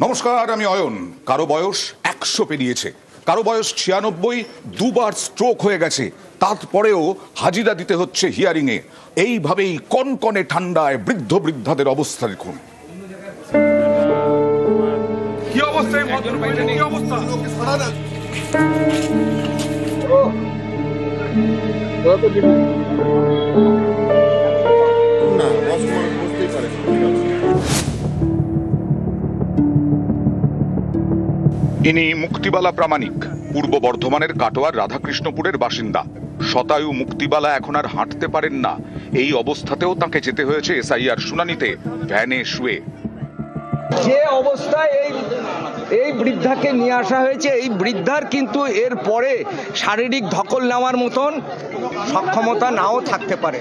নমস্কার, আমি অয়ন। কারো বয়স 100 পেরিয়েছে, কারো বয়স 96, দুবার স্ট্রোক হয়ে গেছে, তারপরেও হাজিরা দিতে হচ্ছে হিয়ারিংয়ে। এইভাবেই কনকনে ঠান্ডায় বৃদ্ধ বৃদ্ধাদের অবস্থা দেখুন। কি অবস্থা? কি অবস্থা? ইনি মুক্তিবালা প্রামাণিক, পূর্ব বর্ধমানের কাটোয়ার রাধাকৃষ্ণপুরের বাসিন্দা। শতায়ু মুক্তিবালা এখন আর হাঁটতে পারেন না। এই অবস্থাতেও তাকে যেতে হয়েছে এসআইআর শুনানিতে ভ্যানে শুয়ে। যে অবস্থায় এই বৃদ্ধাকে নিয়ে আসা হয়েছে, এই বৃদ্ধার কিন্তু এর পরে শারীরিক ধকল নেওয়ার মতন সক্ষমতা নাও থাকতে পারে।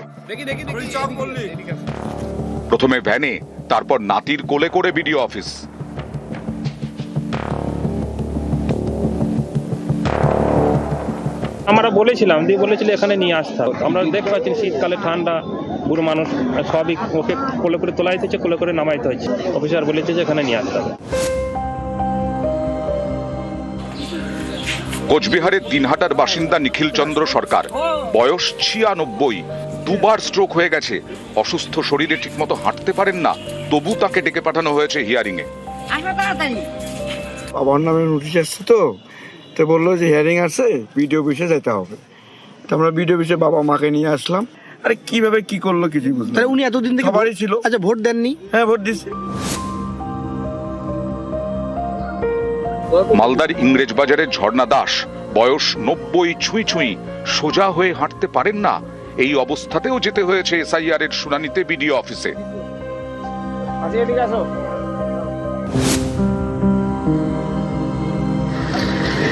প্রথমে ভ্যানে, তারপর নাতির কোলে করে বিডিও অফিস। আমরা বলেছিলাম, বলেছিল এখানে নিয়ে আসতে হবে। আমরা দেখতে পাচ্ছি শীতকালে ঠান্ডা, বুড়ো মানুষ, সবই ওকে কোলে করে তোলা হয়েছে, কোলে করে নামাইতে হয়েছে। অফিসার বলেছে যে এখানে নিয়ে আসতে হবে। কোচবিহারের দিনহাটার বাসিন্দা নিখিল চন্দ্র সরকার, বয়স 96, দুবার স্ট্রোক হয়ে গেছে। অসুস্থ শরীরে ঠিকমতো হাঁটতে পারেন না, তবু তাকে ডেকে পাঠানো হয়েছে হিয়ারিংয়ে। বাবার নামে নোটিশ আসছে, তো বললো যে হিয়ারিং আছে, বিডিও অফিসে যেতে হবে। তো আমরা বিডিও অফিসে বাবা মাকে নিয়ে আসলাম। আরে কিভাবে কি করলো কিছু বুঝলাম। তাহলে উনি এতদিন থেকে সবারই ছিল। আচ্ছা, ভোট দেননি? হ্যাঁ, ভোট দিচ্ছে। মালদার ইংরেজ বাজারের ঝর্ণা দাস, বয়স 90 ছুঁই ছুঁই, সোজা হয়ে হাঁটতে পারেন না। এই অবস্থাতেও যেতে হয়েছে এসআইআর এর শুনানিতে বিডিও অফিসে।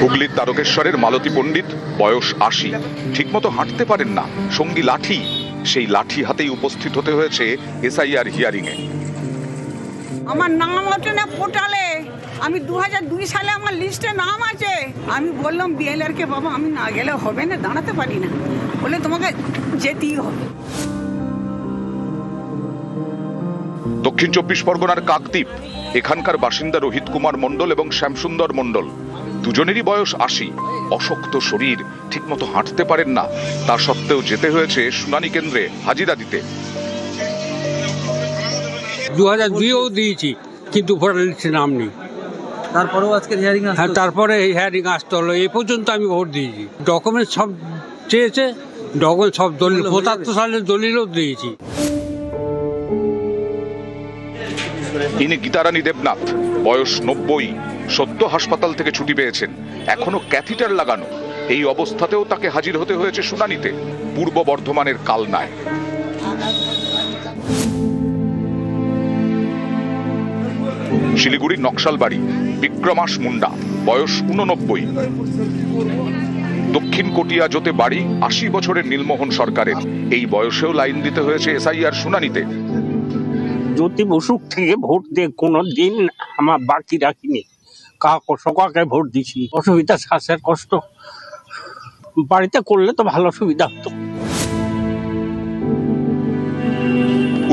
হুগলির তারকেশ্বরের মালতী পণ্ডিত, বয়স 80, ঠিকমতো হাঁটতে পারেন না, সঙ্গী লাঠি। সেই লাঠি হাতেই উপস্থিত হতে হয়েছে এসআইআর হিয়ারিংয়ে। আমার নাম ওঠে না পোর্টালে। আমি 2002 সালে আমার লিস্টে নাম আছে। আমি বললাম বিএলআর কে, বাবা আমি না গেলে হবে না, দাঁড়াতে পারি না। বলে তোমাকে যেতেই হবে। দক্ষিণ 24 পরগনার কাকদ্বীপ, এখানকার বাসিন্দা রোহিত কুমার মণ্ডল এবং শ্যামসুন্দর মণ্ডল, দুজনেরই বয়স 80, অশক্ত শরীর, ঠিকমতো হাঁটতে পারেন না। তা সত্ত্বেও যেতে হয়েছে শুনানি কেন্দ্রে হাজিরা দিতে। 2002-ও দিয়েছি, কিন্তু ভোটার লিস্টে নাম নেই। তারপরেও আজকে হিয়ারিং আসছে। হ্যাঁ, তারপরে হিয়ারিং আসতে হলো। এই পর্যন্ত আমি ভোট দিয়েছি, ডকুমেন্ট সব চেয়েছে, ডকুমেন্ট সব দলিল, 75 সালের দলিলও দিয়েছি। ইনি গীতারানী দেবনাথ, বয়স 90, সদ্য হাসপাতাল থেকে ছুটি পেয়েছেন, এখনো ক্যাথিটার লাগানো। এই অবস্থাতেও তাকে হাজির হতে হয়েছে শুনানিতে পূর্ব বর্ধমানের কালনায়। শিলিগুড়ির নকশালবাড়ি, বিক্রমাস মুন্ডা, বয়স 89, দক্ষিণ কটিয়াজোতে বাড়ি, 80 বছরের নীলমোহন সরকারের। এই বয়সেও লাইন দিতে হয়েছে এসআইআর শুনানিতে। জ্যোতি বসুক থেকে ভোট দিয়ে কোনো দিন আমার বাকি রাখিনি। সকাকে ভোট দিছি। অসুবিধা, শ্বাসের কষ্ট, বাড়িতে করলে তো ভালো সুবিধা হতো।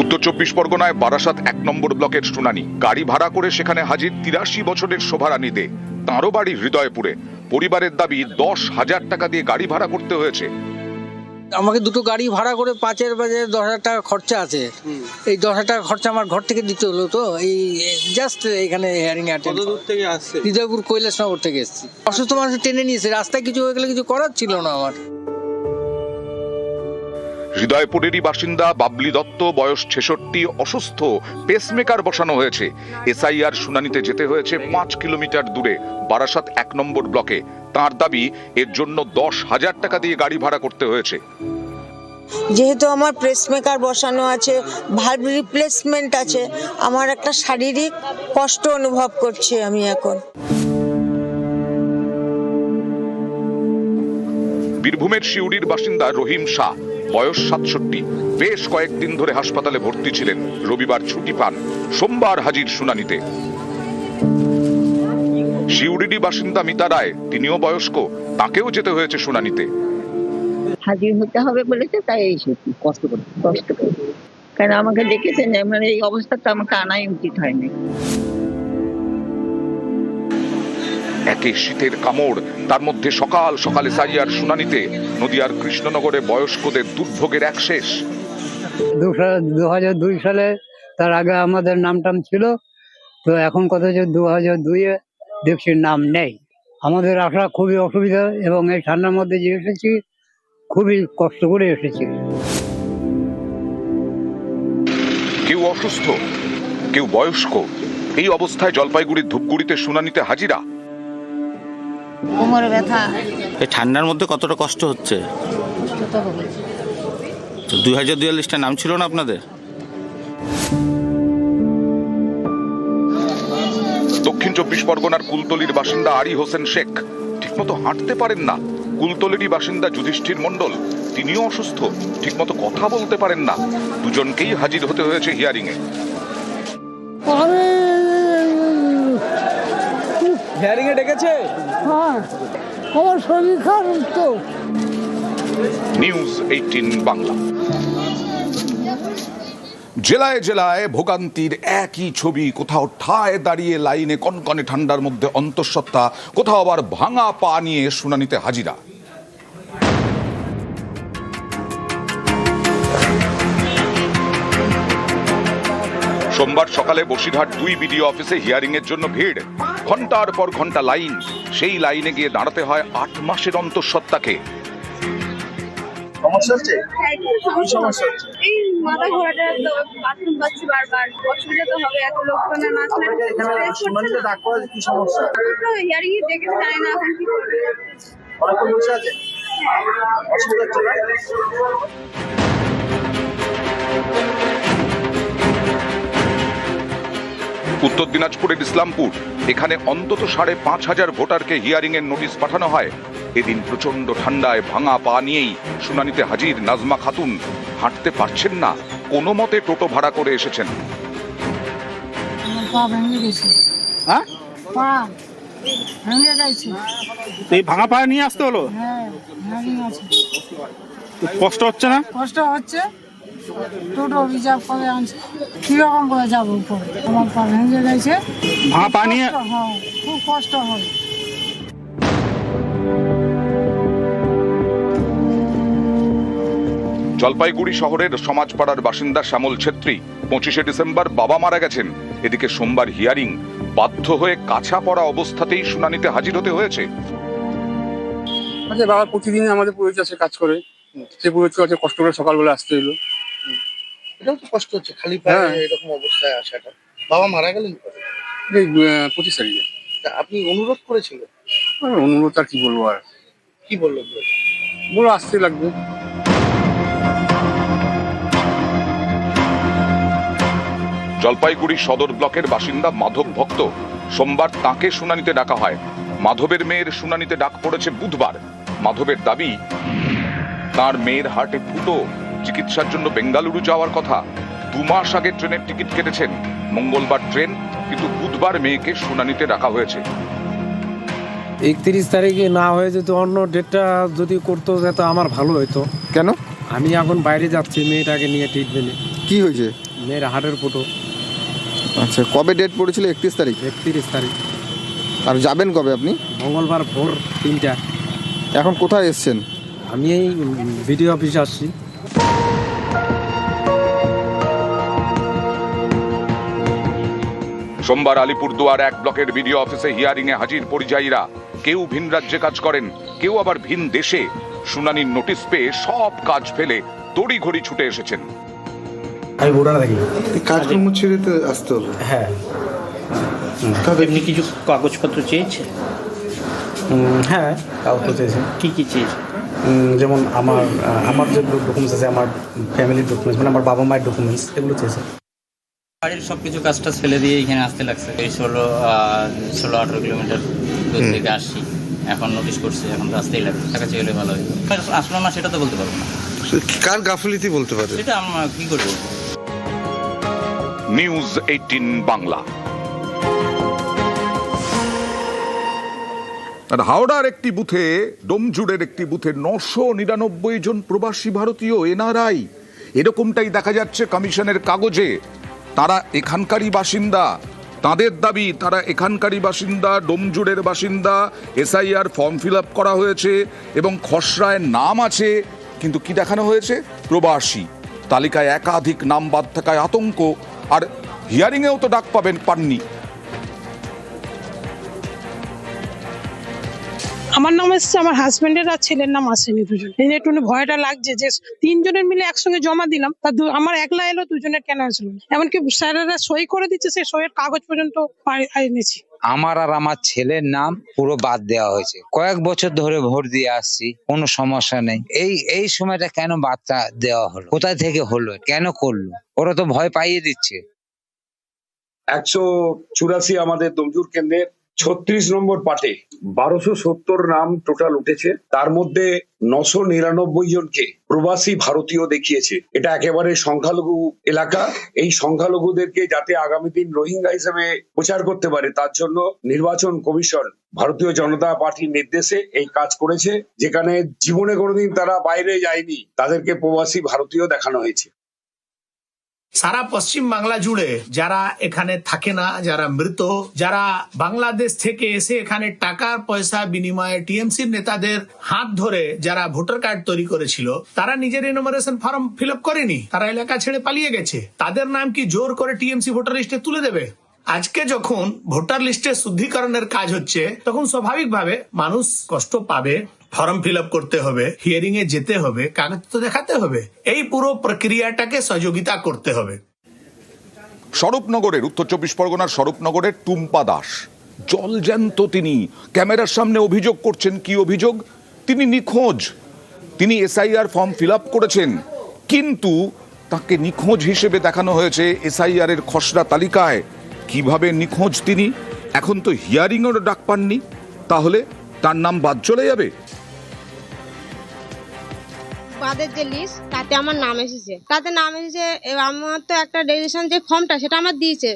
উত্তর 24 পরগনায় বারাসাত 1 নম্বর ব্লকের শুনানি। গাড়ি ভাড়া করে সেখানে হাজির 83 বছরের শোভারানী দে। তাঁরও বাড়ি হৃদয়পুরে। পরিবারের দাবি 10,000 টাকা দিয়ে গাড়ি ভাড়া করতে হয়েছে। আমাকে দুটো গাড়ি ভাড়া করে 5-এর বাজারে 10,000 টাকা খরচা আছে। এই 10,000 টাকা খরচা আমার ঘর থেকে দিতে হলো। তো এই জাস্ট এখানে হিয়ারিং অ্যাটেন্ড। কত দূর থেকে আসছে? হৃদয়পুর কৈলাসনগর থেকে এসেছি। অসুস্থ মানুষ টেনে নিয়েছে, রাস্তায় কিছু হয়ে গেলে কিছু করার ছিল না আমার। হৃদয়পুরেরই বাসিন্দা বাবলি দত্ত, বয়স 66, অসুস্থ, পেসমেকার বসানো হয়েছে। এসআইআর শুনানিতে যেতে হয়েছে 5 কিলোমিটার দূরে বারাসাত 1 নম্বর ব্লকে। তার দাবি এর জন্য 10,000 টাকা দিয়ে গাড়ি ভাড়া করতে হয়েছে। যেহেতু আমার প্রেসমেকার বসানো আছে, ভালভ রিপ্লেসমেন্ট আছে, আমার একটা শারীরিক কষ্ট অনুভব করছি আমি এখন। বীরভূমের শিউড়ির বাসিন্দা রহিম শাহ, বয়স 67, বেশ কয়েকদিন ধরে হাসপাতালে ভর্তি ছিলেন। রবিবার ছুটি পান, সোমবার হাজির শুনানিতে। শিউড়িরই বাসিন্দা মিতা রায়, তিনিও বয়স্ক, তাকেও যেতে হয়েছে শুনানিতে। হাজির হতে হবে বলেছে, তাই এসেছি। কষ্ট করে কেন আমাকে ডেকেছেন? মানে এই অবস্থাতে আমাকে আনাই উচিত হয়নি। একে শীতের কামড়, তার মধ্যে সকাল সকালে এসআইআর শুনানিতে নদিয়ার কৃষ্ণনগরে বয়স্কদের দুর্ভোগের এক শেষ। 2002 সালে তার আগে আমাদের নাম টাম ছিল, তো এখন কথা হচ্ছে 2002-এ দেখছি নাম নেই। আমাদের আসা খুবই অসুবিধা, এবং এই ঠান্ডার মধ্যে যে এসেছি খুবই কষ্ট করে এসেছি। কেউ অসুস্থ, কেউ বয়স্ক, এই অবস্থায় জলপাইগুড়ির ধূপগুড়িতে শুনানিতে হাজিরা। কোমরে ব্যথা। এই ঠান্ডার মধ্যে কতটা কষ্ট হচ্ছে? 2002 লিস্টে নাম ছিল না আপনাদের? দক্ষিণ 24 পরগনার কুলতলির বাসিন্দা আরি হোসেন শেখ ঠিকমতো হাঁটতে পারেন না। কুলতলিরই বাসিন্দা যুধিষ্ঠির মণ্ডল, তিনিও অসুস্থ, ঠিকমতো কথা বলতে পারেন না। দুজনকেই হাজির হতে হয়েছে হিয়ারিং এ। হিয়ারিং এ ডেকেছে? হ্যাঁ, আমার শরীর খারাপ তো। নিউজ 18 বাংলা। জেলায় জেলায় ভোগান্তির একই ছবি, কোথাও ঠায় দাঁড়িয়ে লাইনে কনকনে ঠান্ডার মধ্যে অন্তঃসত্ত্বা, কোথাও আবার ভাঙা পা নিয়ে শুনানিতে হাজিরা। সোমবার সকালে বসিরহাট 2 বিডিও অফিসে হিয়ারিং এর জন্য ভিড়, ঘন্টার পর ঘন্টা লাইন। সেই লাইনে গিয়ে দাঁড়াতে হয় 8 মাসের অন্তঃসত্ত্বাকে। সমস্যা হচ্ছে? কি সমস্যা হচ্ছে? এই মাথা ঘোরাটা, বাথরুম পাচ্ছি বারবার, অসুবিধা তো হবে এত লোকজনের মাঝখানে। শুনানিতে ডাক করা কি সমস্যা? তো হিয়ারিং এ দেখে জানি না এখন কি করবে। অনেকক্ষণ বসে আছে, অসুবিধা হচ্ছে না? উত্তর দিনাজপুরের ইসলামপুর, এখানে অন্তত 5,500 ভোটারকে হিয়ারিং এর নোটিশ পাঠানো হয়। এদিন প্রচন্ড ঠান্ডায় ভাঙা পা নিয়েই শুনানিতে হাজির নাজমা খাতুন। হাঁটতে পারছেন না, কোনো মতে টোটো ভাড়া করে এসেছেন। হ্যাঁ, এই ভাঙা পা নিয়ে আসতে হলো? কষ্ট হচ্ছে না? কষ্ট হচ্ছে, টোটো রিজার্ভ করে আনছে, কিরকম করে যাবো উপরে, আমার পা ভেঙে গেছে। ভাঙা পা নিয়ে খুব কষ্ট হয়। জলপাইগুড়ি শহরের সমাজপাড়ার বাসিন্দা শ্যামল ছেত্রী, 25শে ডিসেম্বর বাবা মারা গেছেন। এদিকে সোমবার হিয়ারিং, বাধ্য হয়ে কাছা পড়া অবস্থাতেই শুনানিতে হাজির হতে হয়েছে। আচ্ছা, বাবা প্রতিদিন আমাদের পুরো চাষে কাজ করে, সে পুরো চাষে কষ্ট করে সকালবেলা আসতে হলো। এটাও তো কষ্ট হচ্ছে, খালি পায়ে এরকম অবস্থায় আসাটা। বাবা মারা গেলেন কবে? এই 25 তারিখে। আপনি অনুরোধ করেছিলেন? অনুরোধ আর কি বলবো, আর কি বললো? বলো আসতে লাগবে। জলপাইগুড়ি সদর ব্লকের বাসিন্দা মাধব ভক্ত, সোমবার তাঁকে শুনানিতে ডাকা হয়। মাধবের মেয়ের শুনানিতে ডাক পড়েছে বুধবার। মাধবের দাবি, তার মেয়ের হার্টে ফুটো, চিকিৎসার জন্য বেঙ্গালুরু যাওয়ার কথা। 2 মাস আগে ট্রেনের টিকিট কেটেছেন, মঙ্গলবার ট্রেন, কিন্তু বুধবার মেয়েকে শুনানিতে ডাকা হয়েছে। 31 তারিখে না হয়ে যেত, অন্য ডেটটা যদি করতো তো আমার ভালো হতো। কেন? আমি এখন বাইরে যাচ্ছি মেয়েটাকে নিয়ে ট্রিটমেন্টে। কি হয়েছে? মেয়ের হার্টের ফুটো। আচ্ছা, কবে ডেট পড়েছিল? 31 তারিখ। 31 তারিখ। আর যাবেন কবে আপনি? মঙ্গলবার ভোর 3টা। এখন কোথায় এসছেন? আমি এই বিডিও অফিসে আসছি। সোমবার আলিপুরদুয়ার 1 ব্লকের বিডিও অফিসে হিয়ারিং এ হাজির পরিযায়ীরা। কেউ ভিন রাজ্যে কাজ করেন, কেউ আবার ভিন দেশে। শুনানির নোটিশ পেয়ে সব কাজ ফেলে তড়িঘড়ি ছুটে এসেছেন। আমি ভোটার থাকি, কাজকর্ম ছেড়ে তো আসতে হলো। হ্যাঁ। এমনি কিছু কাগজপত্র চেয়েছে? হ্যাঁ, কাগজ চেয়েছে। কি কি চেয়েছে? যেমন আমার যে ডকুমেন্টস আছে, আমার ফ্যামিলির ডকুমেন্টস, মানে আমার বাবা মায়ের ডকুমেন্টস, এগুলো চেয়েছে। বাড়ির সব কিছু কাজটা ফেলে দিয়ে এখানে আসতে লাগছে। এই 16-18 কিলোমিটার দূর থেকে আসছি, এখন নোটিশ করছি, এখন তো আসতেই লাগবে। টাকা চেয়ে গেলে ভালো হয়, আসলো না সেটা তো বলতে পারবো না। কার গাফিলতি বলতে পারে? সেটা আমরা কি করবো। নিউজ 18 বাংলা। আর হাওড়ার একটি বুথে, ডোমজুড়ের একটি বুথে 999 জন প্রবাসী ভারতীয় এনআরআই, এরকমটাই দেখা যাচ্ছে কমিশনের কাগজে। তারা এখানকারই বাসিন্দা। তাদের দাবি তারা এখানকারই বাসিন্দা, ডোমজুড়ের বাসিন্দা, এসআইআর ফর্ম ফিল আপ করা হয়েছে এবং খসড়ায় নাম আছে, কিন্তু কি দেখানো হয়েছে? প্রবাসী। তালিকায় একাধিক নাম বাদ থাকায় আতঙ্ক, আর হিয়ারিংয়েও তো ডাক পাননি। আমার নাম এসছে, আমার হাজবেন্ডের আর ছেলের নাম আসেনি, দুজন। এই যে একটু ভয়টা লাগছে যে তিনজনের মিলে একসঙ্গে জমা দিলাম, তা আমার একলা এলো, দুজনের কেন আসলো? এমনকি স্যারেরা সই করে দিচ্ছে, সেই সইয়ের কাগজ পর্যন্ত এনেছি। আমার আর আমার ছেলের নাম পুরো বাদ দেওয়া হয়েছে। কয়েক বছর ধরে ভোট দিয়ে আসছি, কোনো সমস্যা নেই। এই সময়টা কেন বাদটা দেওয়া হলো? কোথায় থেকে হলো? কেন করলো? ওরা তো ভয় পাইয়ে দিচ্ছে। 184 আমাদের ডোমজুড় কেন্দ্রের 36 নম্বর পার্টে 1270 নাম টোটাল উঠেছে। তার মধ্যে 999 জনকে প্রবাসী ভারতীয় দেখিয়েছে। এটা একেবারে সংখ্যালঘু এলাকা। এই সংখ্যালঘুদেরকে যাতে আগামী দিন রোহিঙ্গা হিসেবে প্রচার করতে পারে, তার জন্য নির্বাচন কমিশন ভারতীয় জনতা পার্টির নির্দেশে এই কাজ করেছে। যেখানে জীবনে কোনোদিন তারা বাইরে যায়নি, তাদেরকে প্রবাসী ভারতীয় দেখানো হয়েছে। সারা পশ্চিম বাংলা জুড়ে যারা এখানে থাকে না, যারা মৃত, যারা বাংলাদেশ থেকে এসে এখানে টাকার পয়সা বিনিময়ে টিএমসির নেতাদের হাত ধরে যারা ভোটার কার্ড তৈরি করেছিল, তারা নিজের এনুমারেশন ফর্ম ফিল আপ করেনি, তারা এলাকা ছেড়ে পালিয়ে গেছে। তাদের নাম কি জোর করে টিএমসি ভোটার লিস্টে তুলে দেবে? আজকে যখন ভোটার লিস্টের শুদ্ধিকরণের কাজ হচ্ছে, তখন স্বাভাবিকভাবে মানুষ কষ্ট পাবে। ফর্ম ফিল আপ করতে হবে, হিয়ারিং এ যেতে হবে, কাগজ তো দেখাতে হবে। এই পুরো প্রক্রিয়াটাকে সহযোগিতা করতে হবে। স্বরূপনগরের, উত্তর 24 পরগনার স্বরূপনগরের টুম্পা দাস জলজ্যান্ত, তিনি ক্যামেরার সামনে অভিযোগ করছেন। কি অভিযোগ? তিনি নিখোঁজ। তিনি এসআইআর ফর্ম ফিল আপ করেছেন, কিন্তু তাকে নিখোঁজ হিসেবে দেখানো হয়েছে এসআইআর এর খসড়া তালিকায়। কিভাবে নিখোঁজ তিনি? এখন তো হিয়ারিংয়েরও ডাক পাননি, তাহলে তার নাম বাদ চলে যাবে? বাদের যে লিস্ট, তাতে আমার নাম এসেছে, আমার তো একটা রেজিস্ট্রেশন যে ফর্মটা সেটা আমার দিয়েছে,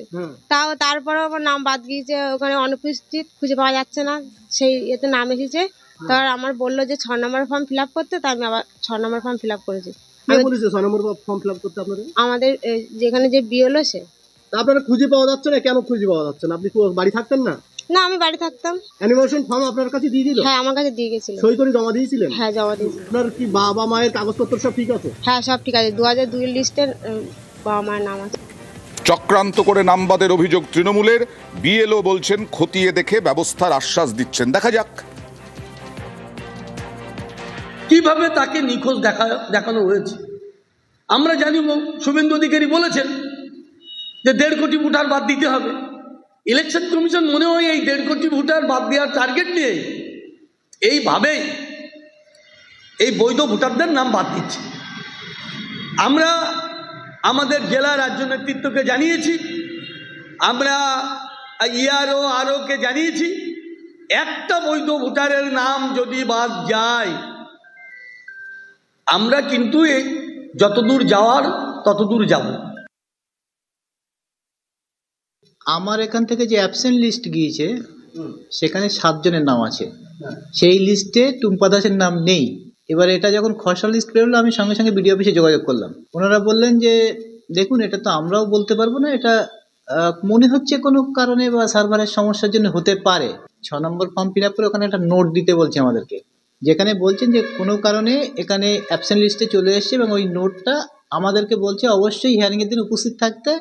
তারপরে আমার নাম বাদ গিয়েছে, ওখানে অনুপস্থিত, খুঁজে পাওয়া যাচ্ছে না, সেই এতে নাম এসেছে। তার আমার বললো যে 6 নম্বর ফর্ম ফিল আপ করতে, তাই আমি আবার 6 নম্বর ফর্ম ফিল আপ করেছি। আমাদের যেখানে যে বিএলও, সে। আপনারা খুঁজে পাওয়া যাচ্ছে না, কেন খুঁজে পাওয়া যাচ্ছে না? আপনি বাড়ি থাকতেন না? না, আমি বাড়ি থাকতাম। অ্যানিমেশন ফর্ম আপনার কাছে দিয়ে দিল? হ্যাঁ, আমার কাছে দিয়ে গেছিল। সই করে জমা দিয়েছিলেন? হ্যাঁ, জমা দিয়েছি। আপনার কি বাবা মায়ের কাগজপত্র সব ঠিক আছে? হ্যাঁ, সব ঠিক আছে। 2002 লিস্টের বাবা মায়ের নাম আছে। চক্রান্ত করে নামবাদের অভিযোগ তৃণমূলের। বিএলও বলছেন খতিয়ে দেখে ব্যবস্থার আশ্বাস দিচ্ছেন। দেখা যাক কিভাবে তাকে নিখোঁজ দেখানো হয়েছে। আমরা জানি শুভেন্দু অধিকারী বলেছেন যে 1.5 কোটি ভোটার বাদ দিতে হবে। ইলেকশন কমিশন মনে হয় এই 1.5 কোটি ভোটার বাদ দেওয়ার টার্গেট নিয়ে এইভাবেই এই বৈধ ভোটারদের নাম বাদ দিচ্ছে। আমরা আমাদের জেলা রাজ্য নেতৃত্বকে জানিয়েছি, আমরা আরওকে জানিয়েছি, একটা বৈধ ভোটারের নাম যদি বাদ যায়, আমরা কিন্তু যতদূর যাওয়ার ততদূর যাব। আমার এখান থেকে যে অ্যাবসেন্ট লিস্ট গিয়েছে, সেখানে 7 জনের নাম আছে, সেই লিস্টে টুম্পা দাসের নাম নেই। এবার এটা যখন খসড়া লিস্ট বেরোলো, আমি সঙ্গে সঙ্গে বিডিও অফিসে যোগাযোগ করলাম। ওনারা বললেন যে দেখুন, এটা তো আমরাও বলতে পারবো না, এটা মনে হচ্ছে কোনো কারণে বা সার্ভারের সমস্যার জন্য হতে পারে। 6 নম্বর ফর্ম ফিল আপ করে ওখানে একটা নোট দিতে বলছে আমাদেরকে, যেখানে বলছেন যে কোনো কারণে এখানে অ্যাবসেন্ট লিস্টে চলে এসছে, এবং ওই নোটটা আমাদেরকে বলছে অবশ্যই হিয়ারিংয়ের দিন উপস্থিত থাকতে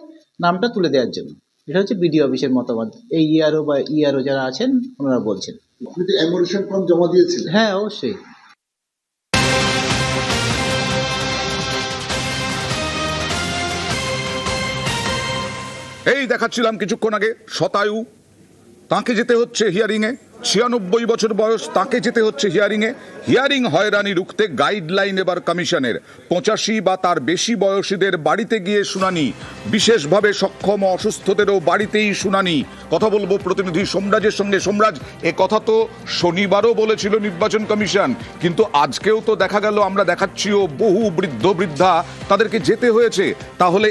নামটা তুলে দেওয়ার জন্য। এটা হচ্ছে বিডিও অফিসের মতামত। এই ইআরও বা ইআরও যারা আছেন ওনারা বলছেন। আপনি তো অ্যামোরেশন ফর্ম জমা দিয়েছিলেন? হ্যাঁ, অবশ্যই। এই দেখাচ্ছিলাম কিছুক্ষণ আগে শতায়ু, তাকে যেতে হচ্ছে হিয়ারিংয়ে। 96 বছর বয়স, তাকে যেতে হচ্ছে হিয়ারিংয়ে। হিয়ারিং হয়রানি রুখতে গাইডলাইন এবার কমিশনের। 85 বা তার বেশি বয়সীদের বাড়িতে গিয়ে শুনানি, বিশেষভাবে সক্ষম অসুস্থদেরও বাড়িতেই শুনানি। কথা বলবো প্রতিনিধি সোমরাজের সঙ্গে। সোমরাজ, এ কথা তো শনিবারও বলেছিল নির্বাচন কমিশন, কিন্তু আজকেও তো দেখা গেল, আমরা দেখাচ্ছিও বহু বৃদ্ধ বৃদ্ধা, তাদেরকে যেতে হয়েছে। তাহলে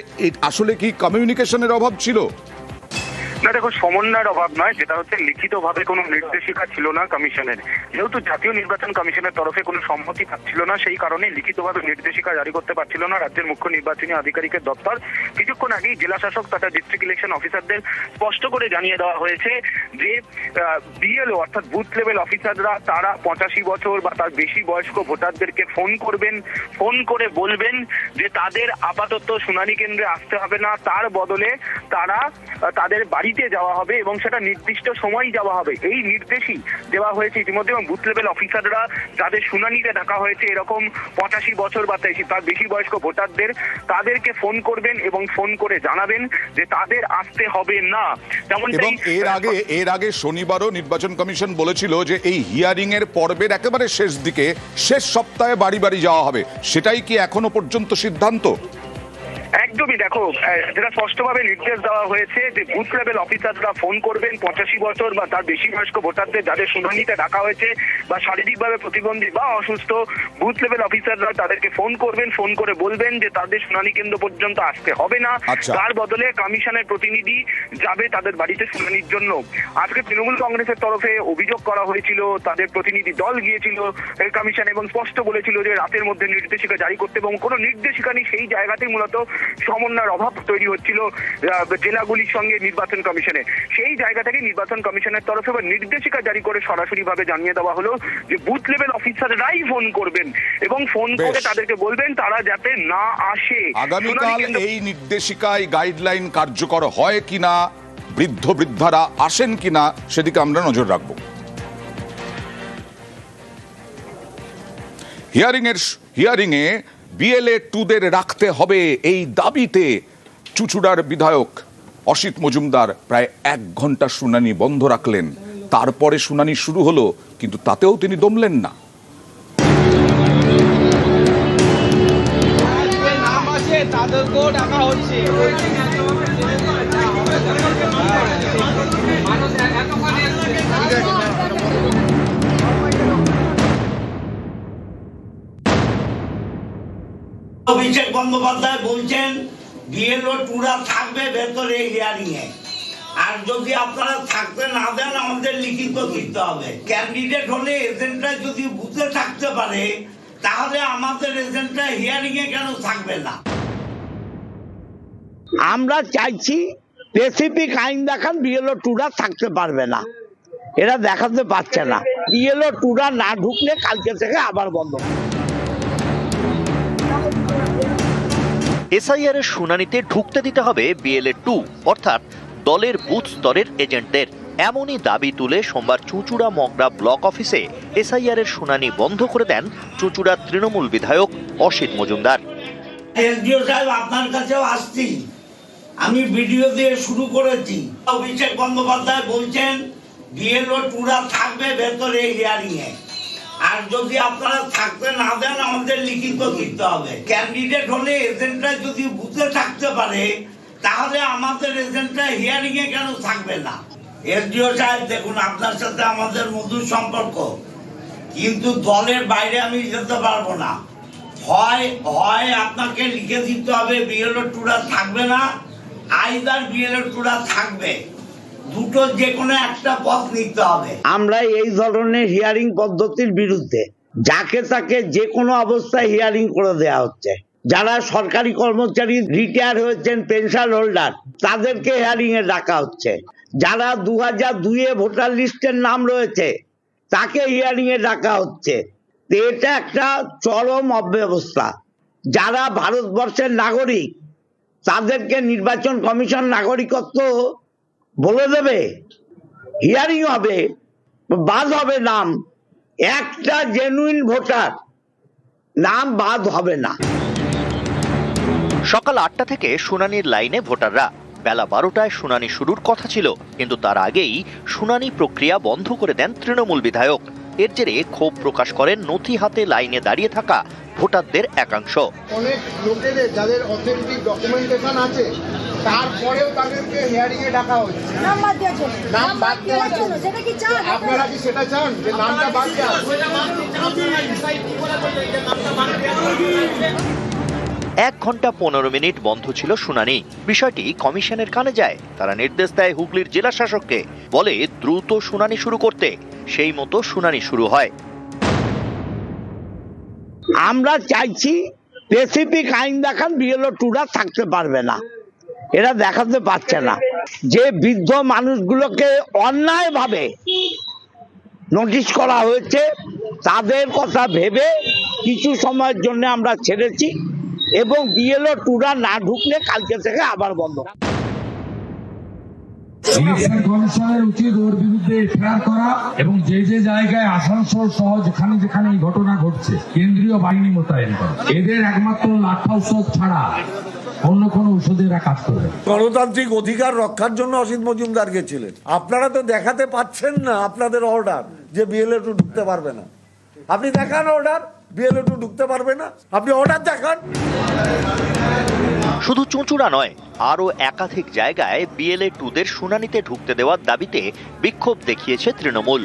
আসলে কি কমিউনিকেশনের অভাব ছিল? না দেখো, সমন্বয়ের অভাব নয়, যেটা হচ্ছে লিখিতভাবে কোনো নির্দেশিকা ছিল না কমিশনের। যেহেতু জাতীয় নির্বাচন কমিশনের তরফে কোনো সম্মতি পাচ্ছিল না, সেই কারণে লিখিতভাবে নির্দেশিকা জারি করতে পারছিল না রাজ্যের মুখ্য নির্বাচনী আধিকারিকের দপ্তর। কিছুক্ষণ আগেই জেলা শাসক তথা ডিস্ট্রিক্ট ইলেকশন অফিসারদের স্পষ্ট করে জানিয়ে দেওয়া হয়েছে যে বিএলও অর্থাৎ বুথ লেভেল অফিসাররা তারা 85 বছর বা তার বেশি বয়স্ক ভোটারদেরকে ফোন করবেন, ফোন করে বলবেন যে তাদের আপাতত শুনানি কেন্দ্রে আসতে হবে না, তার বদলে তারা তাদের বাড়িতে যাওয়া হবে এবং সেটা নির্দিষ্ট সময় যাওয়া হবে। এই নির্দেশই দেওয়া হয়েছে ইতিমধ্যে, এবং বুথ লেভেল অফিসাররা যাদের শুনানিতে ডাকা হয়েছে এরকম 85 বছর বা তার বেশি বয়স্ক ভোটারদের, তাদেরকে ফোন করবেন এবং ফোন করে জানাবেন যে তাদের আসতে হবে না। এবং এর আগে শনিবারও নির্বাচন কমিশন বলেছিল যে এই হিয়ারিং এর পর্বের একেবারে শেষ দিকে, শেষ সপ্তাহে বাড়ি বাড়ি যাওয়া হবে। সেটাই কি এখনো পর্যন্ত সিদ্ধান্ত? একদমই, দেখো যেটা স্পষ্টভাবে নির্দেশ দেওয়া হয়েছে যে বুথ লেভেল অফিসাররা ফোন করবেন 85 বছর বা তার বেশি বয়স্ক ভোটারদের যাদের শুনানিতে ডাকা হয়েছে বা শারীরিকভাবে প্রতিবন্ধী বা অসুস্থ বুথ লেভেল অফিসাররা তাদেরকে ফোন করবেন, ফোন করে বলবেন যে তাদের শুনানি কেন্দ্র পর্যন্ত আসতে হবে না, তার বদলে কমিশনের প্রতিনিধি যাবে তাদের বাড়িতে শুনানির জন্য। আজকে তৃণমূল কংগ্রেসের তরফে অভিযোগ করা হয়েছিল, তাদের প্রতিনিধি দল গিয়েছিল কমিশন এবং স্পষ্ট বলেছিল যে রাতের মধ্যে নির্দেশিকা জারি করতে, এবং কোনো নির্দেশিকা নেই। সেই জায়গাতেই মূলত সমন্বয়ের অভাব তৈরি হচ্ছিল জেলাগুলির সঙ্গে নির্বাচন কমিশনে। সেই জায়গা থেকে নির্বাচন কমিশনের তরফে নির্দেশিকা জারি করে সরাসরি ভাবে জানিয়ে দেওয়া হলো যে বুথ লেভেল অফিসাররাই ফোন করবেন এবং ফোন করে তাদেরকে বলবেন তারা যাতে না আসে। আগামীকাল এই নির্দেশিকায় গাইডলাইন কার্যকর হয় কিনা, বৃদ্ধ বৃদ্ধারা আসেন কিনা, সেদিকে আমরা নজর রাখব। হিয়ারিংয়ে বিএলএ 2দের রাখতে হবে, এই দাবিতে চুঁচুড়ার বিধায়ক অসিত মজুমদার প্রায় 1 ঘন্টা শুনানি বন্ধ রাখলেন। তারপরে শুনানি শুরু হলো, কিন্তু তাতেও তিনি দমলেন না। অভিষেক বন্দ্যোপাধ্যায় বলছেন বিএলও 2রা থাকবে ভেতরে হিয়ারিং এ, আর যদি আপনারা থাকতে না দেন আমাদের লিখিত দিতে হবে। ক্যান্ডিডেট হলে এজেন্টরা যদি বুথে থাকতে পারে তাহলে আমাদের এজেন্টরা হিয়ারিং এ কেন থাকবে না? আমরা চাইছি স্পেসিফিক আইন দেখান, বিএলও 2রা থাকতে পারবে না, এরা দেখাতে পারছে না। বিএলও 2রা না ঢুকলে কালকে থেকে আবার বন্ধ। এসআইআর এর শুনানিতে ঢুকতে দিতে হবে বিএলএ 2 অর্থাৎ দলের বুথ স্তরের এজেন্টদের। এমনই দাবি তুলে সোমবার চুঁচুড়া মগরা ব্লক অফিসে এসআইআর এর শুনানি বন্ধ করে দেন চুঁচুড়া তৃণমূল বিধায়ক অসিত মজুমদার। এসডিও সাহেব আপনার কাছেও আসছি, আমি ভিডিও দিয়ে শুরু করেছি। অভিষেক বন্দ্যোপাধ্যায় বলছেন বিএলও 2রা থাকবে ভেতরে হিয়ারিং এ, আর যদি আপনারা থাকতে না দেন আমাদের লিখিত দিতে হবে। ক্যান্ডিডেট হলে এজেন্টরা যদি বুথে থাকতে পারে তাহলে আমাদের এজেন্টরা হিয়ারিং এ কেন থাকবে না? এসডিও সাহেব দেখুন, আপনার সাথে আমাদের মধুর সম্পর্ক, কিন্তু দলের বাইরে আমি যেতে পারবো না। হয় আপনাকে লিখে দিতে হবে বিএলও 2রা থাকবে না, আইদার বিএলও 2রা থাকবে, দুটো যে কোনো একটা পথ নিতে হবে। আমরা এই ধরনের হিয়ারিং পদ্ধতির বিরুদ্ধে। যাকে তাকে যে কোনো অবস্থায় হিয়ারিং করে দেওয়া হচ্ছে। যারা সরকারি কর্মচারী রিটায়ার হয়েছেন, পেনশন হোল্ডার, তাদেরকে হিয়ারিং এ ডাকা হচ্ছে। যারা 2002-এ ভোটার লিস্টের নাম রয়েছে তাকে হিয়ারিং এ ডাকা হচ্ছে। এটা একটা চরম অব্যবস্থা। যারা ভারতবর্ষের নাগরিক তাদেরকে নির্বাচন কমিশন নাগরিকত্ব বলে দেবে, হিয়ারিং হবে, বাদ হবে নাম, একটা জেনুইন ভোটার নাম বাদ হবে না। সকাল 8টা থেকে শুনানির লাইনে ভোটাররা। বেলা 12টায় শুনানি শুরুর কথা ছিল, কিন্তু তার আগেই শুনানি প্রক্রিয়া বন্ধ করে দেন তৃণমূল বিধায়ক। এর জেরে ক্ষোভ প্রকাশ করেন নথি হাতে লাইনে দাঁড়িয়ে থাকা ভোটারদের একাংশ। অনেক লোকেদের যাদের অথেন্টিক ডকুমেন্টেশন আছে তারপরেও তাদেরকে হিয়ারিং এ ডাকা হচ্ছে, নাম বাদ দেওয়ার জন্য। আপনারা কি সেটা চান যে নামটা বাদ দেওয়া? 1 ঘন্টা 15 মিনিট বন্ধ ছিল শুনানি। বিষয়টি কমিশনের কানে যায়। তারা নির্দেশ দেয় হুগলির জেলা শাসককে, বলে দ্রুত শুনানি শুরু করতে। সেই মতো শুনানি শুরু হয়। আমরা চাইছি স্পেসিফিক আইন দেখান, বিএলও টুরা থাকতে পারবে না, এরা দেখাতে পারছে না। যে বৃদ্ধ মানুষগুলোকে অন্যায়ভাবে নোটিশ করা হয়েছে তাদের কথা ভেবে কিছু সময়ের জন্য আমরা ছেড়েছি, এবং বিএলও টুরা না ঢুকলে কালকে থেকে আবার বন্ধ। ইলেকশন কমিশনের উচিত ওর বিরুদ্ধে এফআইআর করা, এবং যে যে জায়গায় আসানসোল সহ যেখানে যেখানে এই ঘটনা ঘটছে কেন্দ্রীয় বাহিনী মোতায়েন করা। এদের একমাত্র লাঠা ঔষধ ছাড়া অন্য কোনো ঔষধে এরা কাজ করবে। গণতান্ত্রিক অধিকার রক্ষার জন্য অসিত মজুমদার গেছিলেন। আপনারা তো দেখাতে পাচ্ছেন না আপনাদের অর্ডার যে বিএলএ টু ঢুকতে পারবে না। আপনি দেখান অর্ডার, বিএলএ টু ঢুকতে পারবে না, আপনি অর্ডার দেখান। শুধু চুঁচুড়া নয়, আরও একাধিক জায়গায় বিএলএ 2দের শুনানিতে ঢুকতে দেওয়ার দাবিতে বিক্ষোভ দেখিয়েছে তৃণমূল।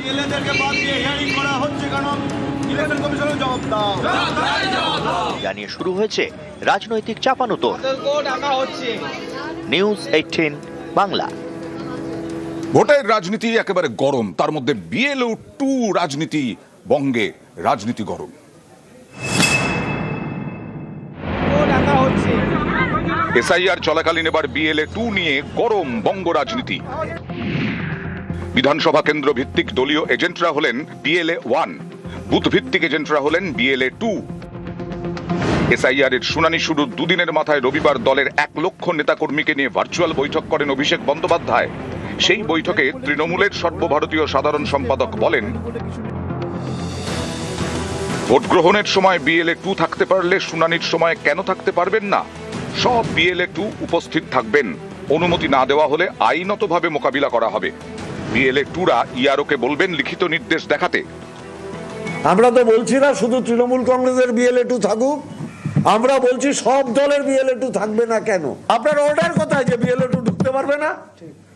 জানিয়ে শুরু হয়েছে রাজনৈতিক চাপানুতোর। নিউজ 18 বাংলা। ভোটের রাজনীতি একেবারে গরম, তার মধ্যে বিএলও 2 রাজনীতি বঙ্গে রাজনীতি গরম। এসআইআর চলাকালীন এবার বিএলএ 2 নিয়ে গরম বঙ্গ রাজনীতি। বিধানসভা কেন্দ্র ভিত্তিক দলীয় এজেন্টরা হলেন বিএলএ 1, বুথ ভিত্তিক এজেন্টরা হলেন বিএলএ 2। এসআইআর এর শুনানি শুরুর দুদিনের মাথায় রবিবার দলের 1 লক্ষ নেতাকর্মীকে নিয়ে ভার্চুয়াল বৈঠক করেন অভিষেক বন্দ্যোপাধ্যায়। সেই বৈঠকে তৃণমূলের সর্বভারতীয় সাধারণ সম্পাদক বলেন, ভোট গ্রহণের সময় বিএলএ 2 থাকতে পারলে শুনানির সময় কেন থাকতে পারবেন না? সব বিএলএ 2 উপস্থিত থাকবেন। অনুমতি না দেওয়া হলে আইনতভাবে মোকাবিলা করা হবে। বিএলএ 2রা ইআরওকে বলবেন লিখিত নির্দেশ দেখাতে। আমরা তো বলছি না শুধু তৃণমূল কংগ্রেসের বিএলএ 2 থাকুক, আমরা বলছি সব দলের বিএলএ 2 থাকবে না কেন? আপনার অর্ডার কোথায় যে বিএলএ 2 ঢুকতে পারবে না?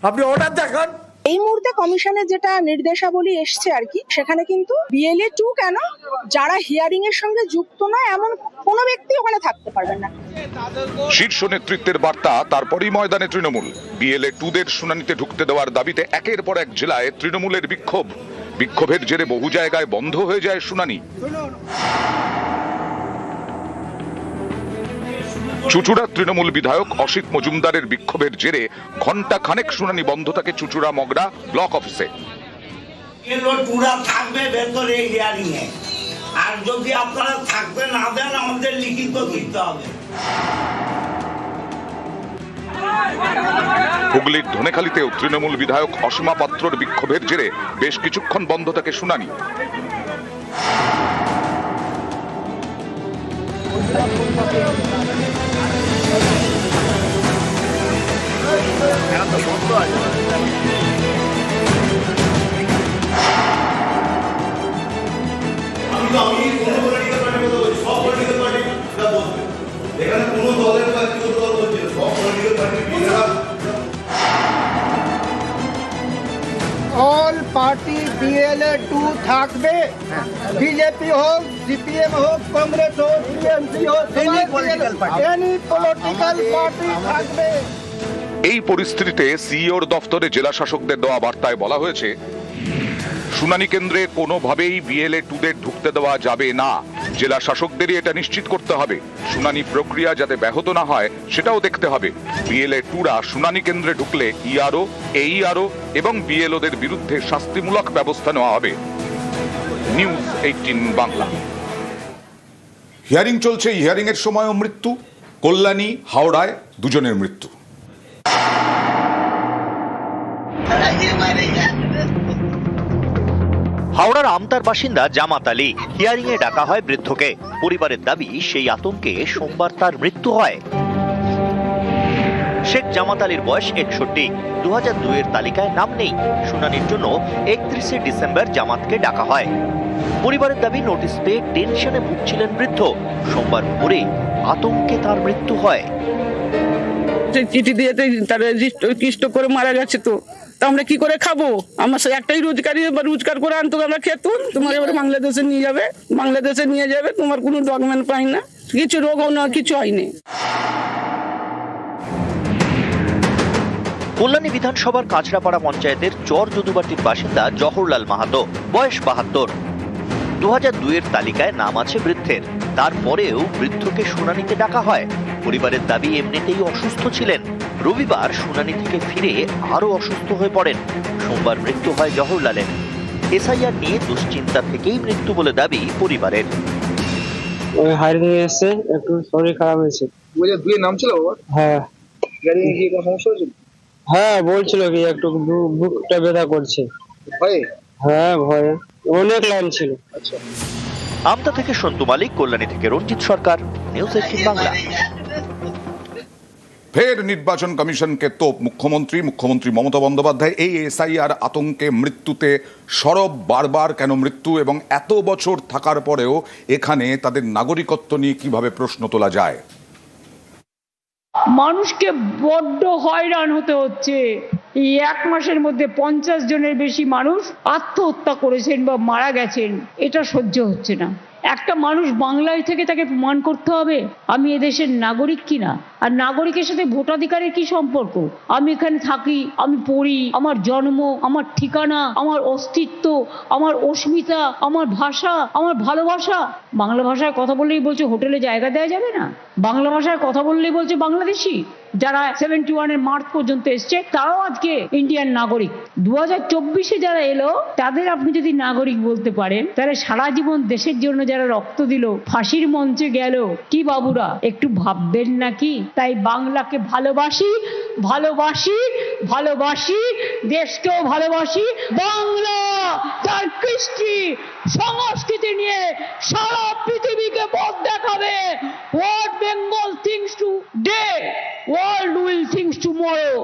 আপনি অর্ডার দেখান। এই মুহূর্তে কমিশনের যেটা নির্দেশাবলী এসছে আর কি, সেখানে কিন্তু বিএলএ 2 কেন, যারা হিয়ারিং এর সঙ্গে যুক্ত নয় এমন কোনো ব্যক্তি ওখানে থাকতে পারবেন না। শীর্ষ নেতৃত্বের বার্তা, তারপরই ময়দানে তৃণমূল। বিএলএ 2দের শুনানিতে ঢুকতে দেওয়ার দাবিতে একের পর এক জেলায় তৃণমূলের বিক্ষোভ। বিক্ষোভের জেরে বহু জায়গায় বন্ধ হয়ে যায় শুনানি। চুঁচুড়া তৃণমূল বিধায়ক অসিত মজুমদারের বিক্ষোভের জেরে ঘন্টা খানেক শুনানি বন্ধ থাকে চুঁচুড়া মগরা ব্লক অফিসে। থাকবে ভেতরে হিয়ারিং এ, আর যদি আপনারা থাকতে না দেন আমাদের লিখিত দিতে হবে। হুগলির ধনেখালিতেও তৃণমূল বিধায়ক অসীমা পাত্রর বিক্ষোভের জেরে বেশ কিছুক্ষণ বন্ধ থাকে শুনানি। অল পার্টি বিএলএ 2 থাকবে, বিজেপি হোক, সিপিএম হোক, কংগ্রেস হোক, টিএমসি হোক, এনি পলিটিক্যাল পার্টি থাকবে। এই পরিস্থিতিতে সিইওর দফতরে জেলা শাসকদের দেওয়া বার্তায় বলা হয়েছে, শুনানি কেন্দ্রে কোনোভাবেই বিএলএ 2দের ঢুকতে দেওয়া যাবে না। জেলা শাসকদেরই এটা নিশ্চিত করতে হবে। শুনানি প্রক্রিয়া যাতে ব্যাহত না হয় সেটাও দেখতে হবে। বিএলএ 2রা শুনানি কেন্দ্রে ঢুকলে ইআরও, এইআরও এবং বিএলওদের বিরুদ্ধে শাস্তিমূলক ব্যবস্থা নেওয়া হবে। নিউজ 18 বাংলা। হিয়ারিং চলছে, হিয়ারিং এর সময়ও মৃত্যু। কল্যাণী, হাওড়ায় 2 জনের মৃত্যু। হাওড়ার আমতার বাসিন্দা জামাত আলী। হিয়ারিং এ ডাকা হয় বৃদ্ধকে। পরিবারের দাবি, সেই আতঙ্কে সোমবার তার মৃত্যু হয়। শেখ জামাত আলীর বয়স 61। 2002 এর তালিকায় নাম নেই। শুনানির জন্য 31 ডিসেম্বর জামাতকে ডাকা হয়। পরিবারের দাবি, নোটিশ পেয়ে টেনশনে ভুগছিলেন বৃদ্ধ। সোমবার ভোরে আতঙ্কে তার মৃত্যু হয়। চিঠি দিয়ে তার রেজিস্টার করে মারা গেছে, তো আমরা কি করে খাবো? আমার একটাই রোজগার করে আনতো, আমরা খেতুন। তোমার এবারে বাংলাদেশে নিয়ে যাবে, তোমার কোনো ডকুমেন্ট পাই না। কিছু রোগও না, কিছু হয়নি। কল্যাণী বিধানসভার কাঁচরাপাড়া পঞ্চায়েতের চর যদুবাটির বাসিন্দা জওহরলাল মাহাতো, বয়স 72। 2002-এর তালিকায় নাম আছে বৃদ্ধের, তারপরেও বৃদ্ধকে শুনানিতে ডাকা হয়। পরিবারের দাবি এমনিতেই অসুস্থ ছিলেন, রবিবার শুনানি থেকে ফিরে আরো অসুস্থ হয়ে পড়েন। সোমবার মৃত্যু হয় জওহরলালের। এসআইআর নিয়ে দুশ্চিন্তা থেকেই মৃত্যু বলে দাবি পরিবারের। ওই হারিয়ে এসে একটু শরীর খারাপ হয়েছে। 2002 নাম ছিল বাবা? হ্যাঁ। হিয়ারিং কি কোনো সমস্যা হয়েছিল? হ্যাঁ বলছিল কি একটু বুকটা ব্যথা করছে। ভয়ে? হ্যাঁ ভয়ে, অনেক লাইন ছিল। আচ্ছা। আমতা থেকে সন্তু মালিক, কল্যাণী থেকে রঞ্জিত সরকার, নিউজ 18 বাংলা। ফের নির্বাচন কমিশনকে তোপ মুখ্যমন্ত্রী মমতা বন্দ্যোপাধ্যায় এই এসআইআর আতঙ্কে মৃত্যুতে সরব। বারবার কেন মৃত্যু, এবং এত বছর থাকার পরেও এখানে তাদের নাগরিকত্ব নিয়ে কিভাবে প্রশ্ন তোলা যায়। মানুষকে বড্ড হয়রান হতে হচ্ছে। এই 1 মাসের মধ্যে 50 জনের বেশি মানুষ আত্মহত্যা করেছেন বা মারা গেছেন। এটা সহ্য হচ্ছে না। একটা মানুষ বাংলায় থেকে তাকে প্রমাণ করতে হবে আমি এদেশের নাগরিক কিনা। আর নাগরিকের সাথে ভোটাধিকারের কি সম্পর্ক? আমি এখানে থাকি, আমি পড়ি, আমার জন্ম, আমার ঠিকানা, আমার অস্তিত্ব, আমার অস্মিতা, আমার ভাষা, আমার ভালোবাসা। বাংলা ভাষায় কথা বললেই বলছে হোটেলে জায়গা দেওয়া যাবে না। বাংলা ভাষায় কথা বললেই বলছে বাংলাদেশি। যারা 71-এর মার্চ পর্যন্ত এসছে তারাও আজকে ইন্ডিয়ান নাগরিক। 2024-এ যারা এলো তাদের আপনি যদি নাগরিক বলতে পারেন, তাহলে সারা জীবন দেশের জন্য যারা রক্ত দিল, ফাঁসির মঞ্চে গেল, কি বাবুরা একটু ভাববেন নাকি? তাই বাংলাকে ভালোবাসি, ভালোবাসি, ভালোবাসি, দেশকেও ভালোবাসি। বাংলা তার কৃষ্টি সংস্কৃতি নিয়ে সারা পৃথিবীকে পথ দেখাবে। What Bengal thinks today, world will think tomorrow.